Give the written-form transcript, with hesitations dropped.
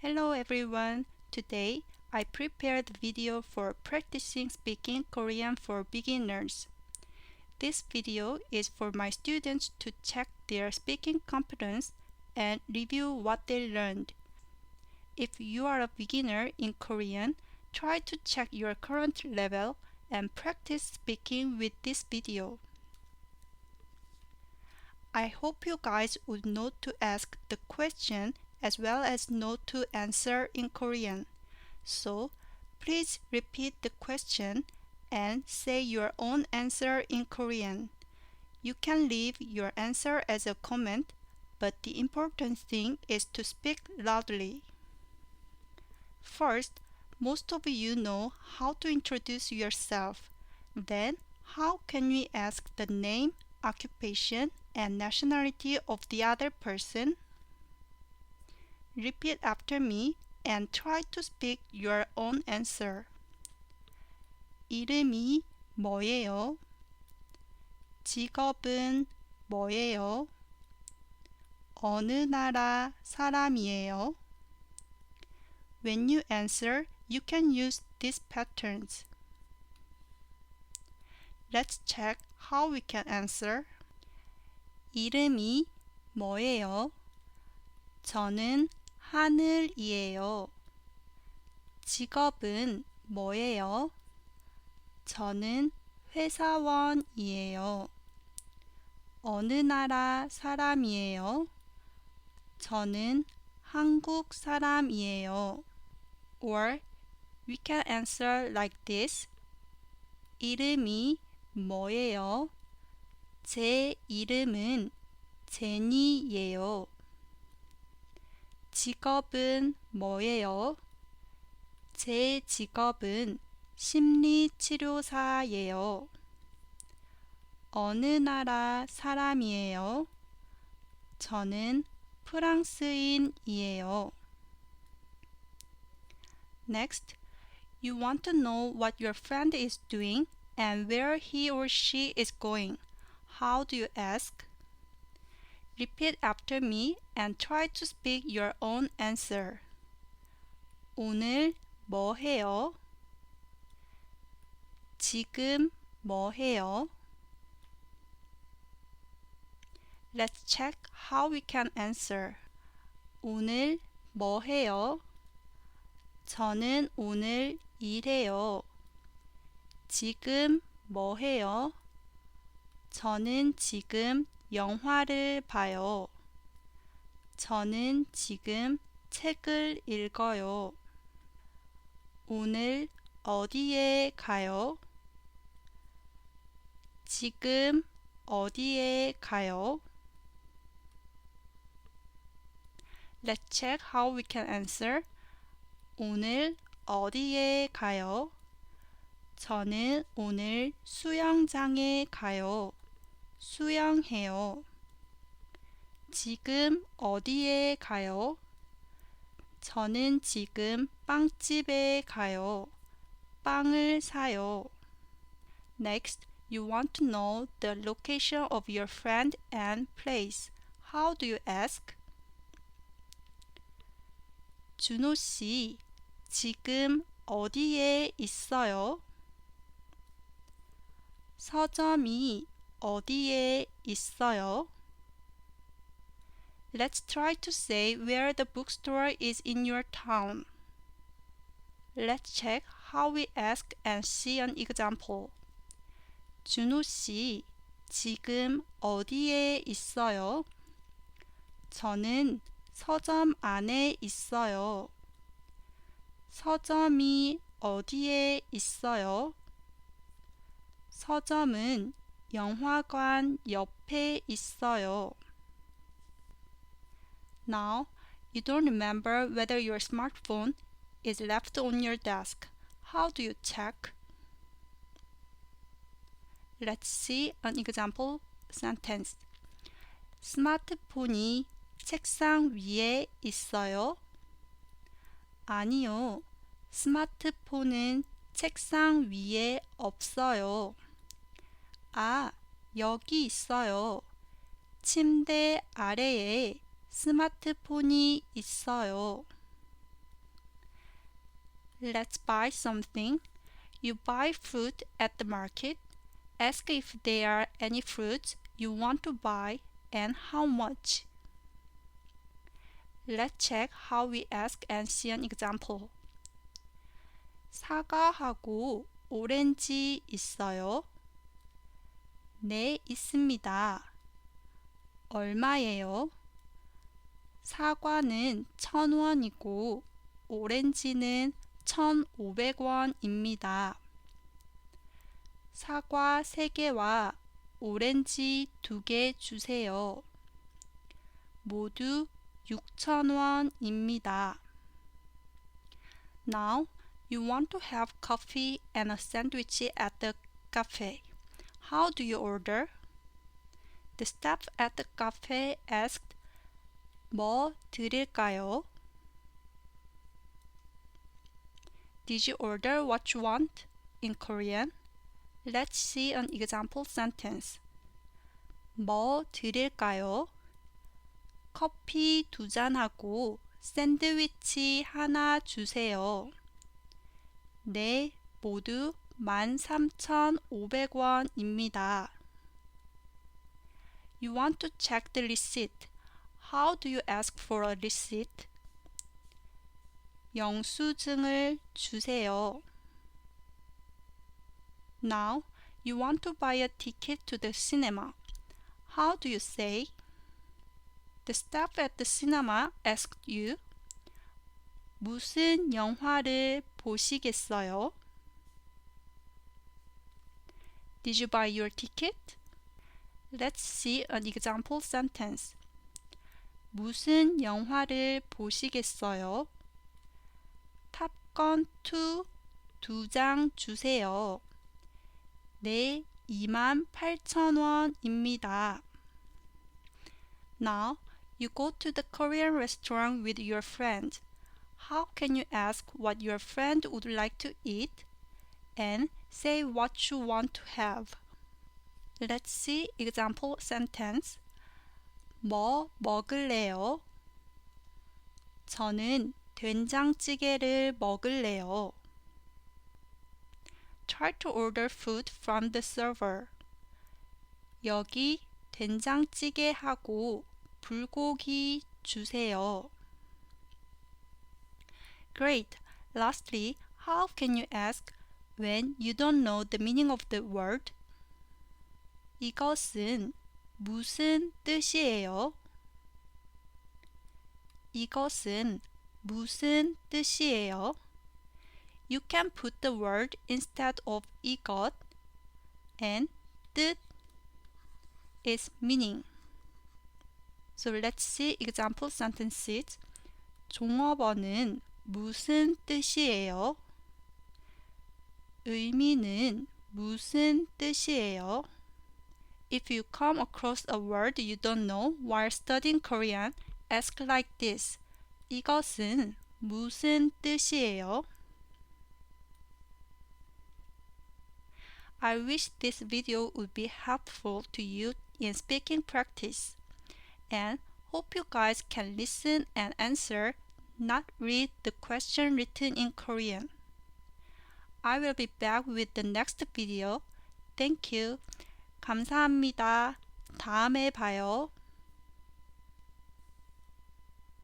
Hello everyone! Today, I prepared a video for practicing speaking Korean for beginners. This video is for my students to check their speaking competence and review what they learned. If you are a beginner in Korean, try to check your current level and practice speaking with this video. I hope you guys would know to ask the question as well as know to answer in Korean. So, please repeat the question and say your own answer in Korean. You can leave your answer as a comment, but the important thing is to speak loudly. First, most of you know how to introduce yourself. Then, how can we ask the name, occupation, and nationality of the other person? Repeat after me and try to speak your own answer. 이름이 뭐예요? 직업은 뭐예요? 어느 나라 사람이에요? When you answer, you can use these patterns. Let's check how we can answer. 이름이 뭐예요? 저는 하늘이에요. 직업은 뭐예요? 저는 회사원이에요. 어느 나라 사람이에요? 저는 한국 사람이에요. Or we can answer like this. 이름이 뭐예요? 제 이름은 제니예요. 직업은 뭐예요? 제 직업은 심리치료사예요. 어느 나라 사람이에요? 저는 프랑스인이에요. Next, you want to know what your friend is doing and where he or she is going. How do you ask? Repeat after me and try to speak your own answer. 오늘 뭐 해요? 지금 뭐 해요? Let's check how we can answer. 오늘 뭐 해요? 저는 오늘 일해요. 지금 뭐 해요? 저는 지금 영화를 봐요. 저는 지금 책을 읽어요. 오늘 어디에 가요? 지금 어디에 가요? Let's check how we can answer. 오늘 어디에 가요? 저는 오늘 수영장에 가요. 수영해요. 지금 어디에 가요? 저는 지금 빵집에 가요. 빵을 사요. Next, you want to know the location of your friend and place. How do you ask? 준호 씨, 지금 어디에 있어요? 서점이 어디에 있어요? Let's try to say where the bookstore is in your town. Let's check how we ask and see an example. 준호 씨, 지금 어디에 있어요? 저는 서점 안에 있어요. 서점이 어디에 있어요? 서점은 영화관 옆에 있어요. Now, you don't remember whether your smartphone is left on your desk. How do you check? Let's see an example sentence. 스마트폰이 책상 위에 있어요? 아니요. 스마트폰은 책상 위에 없어요. 아, 여기 있어요. 침대 아래에 스마트폰이 있어요. Let's buy something. You buy fruit at the market. Ask if there are any fruits you want to buy and how much. Let's check how we ask and see an example. 사과하고 오렌지 있어요? 네, 있습니다. 얼마예요? 사과는 1,000원이고 오렌지는 1,500원입니다. 사과 3개와 오렌지 2개 주세요. 모두 6,000원입니다. Now, you want to have coffee and a sandwich at the cafe. How do you order? The staff at the cafe asked, 뭐 드릴까요? Did you order what you want in Korean? Let's see an example sentence. 뭐 드릴까요? 커피 2잔하고 샌드위치 하나 주세요. 네, 모두 13,500원입니다. You want to check the receipt. How do you ask for a receipt? 영수증을 주세요. Now, you want to buy a ticket to the cinema. How do you say? The staff at the cinema asked you, 무슨 영화를 보시겠어요? Did you buy your ticket? Let's see an example sentence. 무슨 영화를 보시겠어요? 탑건 2 2장 주세요. 네, 28,000원입니다. Now, you go to the Korean restaurant with your friend. How can you ask what your friend would like to eat and say what you want to have? Let's see example sentence. 뭐 먹을래요? 저는 된장찌개를 먹을래요. Try to order food from the server. 여기 된장찌개하고 불고기 주세요. Great! Lastly, how can you ask when you don't know the meaning of the word? 이것은 무슨 뜻이에요? 이것은 무슨 뜻이에요? You can put the word instead of 이것 and 뜻 is meaning. So let's see example sentences. 종업원은 무슨 뜻이에요? 의미는 무슨 뜻이에요? If you come across a word you don't know while studying Korean, ask like this. 이것은 무슨 뜻이에요? I wish this video would be helpful to you in speaking practice, and hope you guys can listen and answer, not read the question written in Korean. I will be back with the next video. Thank you. 감사합니다. 다음에 봐요.